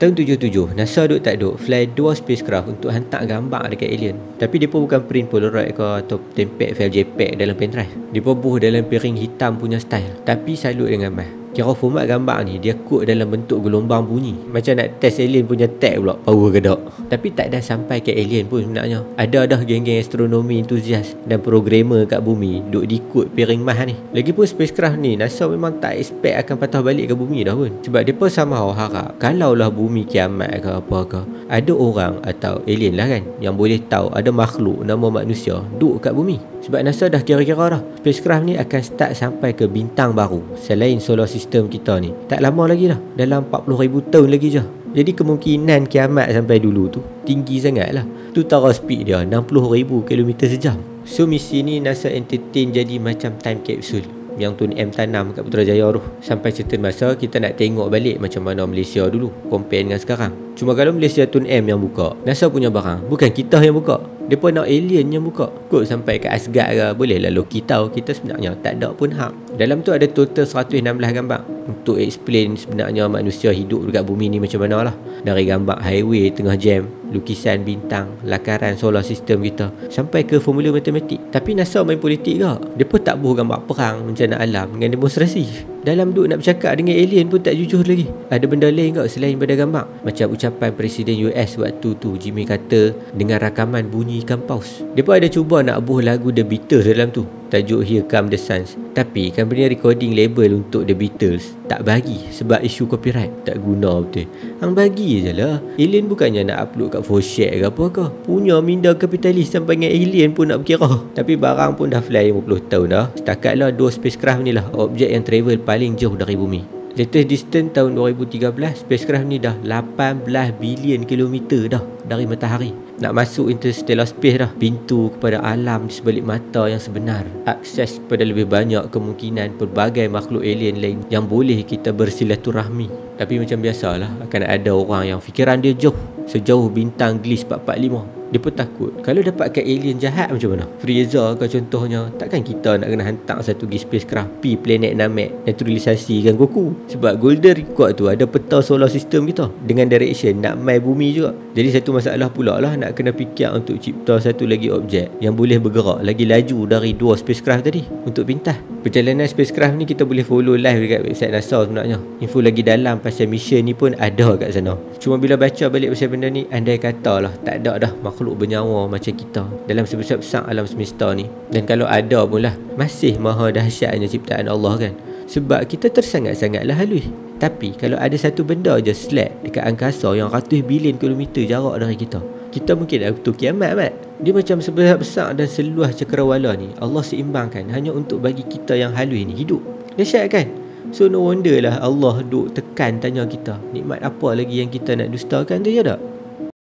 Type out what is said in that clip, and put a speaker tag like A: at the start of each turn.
A: Tahun 77, NASA duk tak duk fly 2 spacecraft untuk hantar gambar dekat alien. Tapi depa bukan print Polaroid ke atau tempel file JPEG dalam pendrive. Depa buh dalam piring hitam punya style, tapi salut dengan mas. Kira format gambar ni dia kod dalam bentuk gelombang bunyi. Macam nak test alien punya tag pula, power ke tak. Tapi tak dah sampai ke alien pun sebenarnya. Ada dah geng-geng astronomi entusias dan programmer kat bumi duk dikod piring mas ni. Lagipun spacecraft ni NASA memang tak expect akan patah balik ke bumi dah pun. Sebab depa somehow harap kalaulah bumi kiamat ke apa ke, ada orang atau alien lah kan yang boleh tahu ada makhluk nama manusia duk kat bumi. Sebab NASA dah kira-kira dah spacecraft ni akan start sampai ke bintang baru selain solar system kita ni. Tak lama lagi dah, dalam 40,000 tahun lagi je. Jadi kemungkinan kiamat sampai dulu tu tinggi sangat lah. Tu tara speed dia 60,000 km sejam. So misi ni NASA entertain jadi macam time capsule yang Tun M tanam kat Putrajaya tu. Sampai certain masa kita nak tengok balik macam mana Malaysia dulu compare dengan sekarang. Cuma kalau Malaysia Tun M yang buka, NASA punya barang, bukan kita yang buka. Mereka nak alien yang buka. Kot sampai ke Asgard ke, bolehlah Loki tahu kita sebenarnya tak ada pun hak. Dalam tu ada total 116 gambar untuk explain sebenarnya manusia hidup dekat bumi ni macam mana lah. Dari gambar highway tengah jam, lukisan bintang, lakaran solar system kita, sampai ke formula matematik. Tapi NASA main politik ke? Mereka tak buh gambar perang, bencana alam dengan demonstrasi. Dalam duk nak bercakap dengan alien pun tak jujur lagi. Ada benda lain ke selain pada gambar? Macam ucapan Presiden US waktu tu, Jimmy Carter, dengan rakaman bunyi ikan paus. Mereka ada cuba nak buh lagu The Beatles dalam tu, tajuk Here Come the Suns. Tapi company recording label untuk The Beatles tak bagi sebab isu copyright. Tak guna betul. Hang bagi je lah. Alien bukannya nak upload kat 4Share ke apa ke. Punya minda kapitalis sampai dengan alien pun nak berkira. Tapi barang pun dah fly 50 tahun dah. Setakatlah 2 spacecraft ni lah objek yang travel paling jauh dari bumi. Latest distance tahun 2013, spacecraft ni dah 18 bilion kilometer dah dari matahari. Nak masuk interstellar space dah. Pintu kepada alam di sebalik mata yang sebenar. Akses kepada lebih banyak kemungkinan pelbagai makhluk alien lain yang boleh kita bersilaturahmi. Tapi macam biasalah, akan ada orang yang fikiran dia jauh, sejauh bintang Gliese 445. Dia pun takut kalau dapat kat alien jahat macam mana. Freezer ke contohnya, takkan kita nak kena hantar satu pergi spacecraft pi planet Namek naturalisasikan Goku. Sebab Golden Record tu ada peta solar system kita dengan direction nak mai bumi juga. Jadi satu masalah pula lah nak kena fikir untuk cipta satu lagi objek yang boleh bergerak lagi laju dari 2 spacecraft tadi untuk pintas. Perjalanan spacecraft ni kita boleh follow live dekat website NASA sebenarnya. Info lagi dalam pasal mission ni pun ada kat sana. Cuma bila baca balik pasal benda ni, andai kata lah tak ada dah makhluk bernyawa macam kita dalam sebesar-besar alam semesta ni. Dan kalau ada pun lah, masih maha dahsyatnya ciptaan Allah kan. Sebab kita tersangat-sangatlah halus. Tapi kalau ada satu benda je slap dekat angkasa yang ratus bilion kilometer jarak dari kita mungkin dah betul kiamat mat. Dia macam sebesar-besar dan seluas cakrawala ni Allah seimbangkan hanya untuk bagi kita yang halus ni hidup. Dahsyat kan? So no wonder lah Allah duk tekan tanya kita, nikmat apa lagi yang kita nak dustakan tu je tak?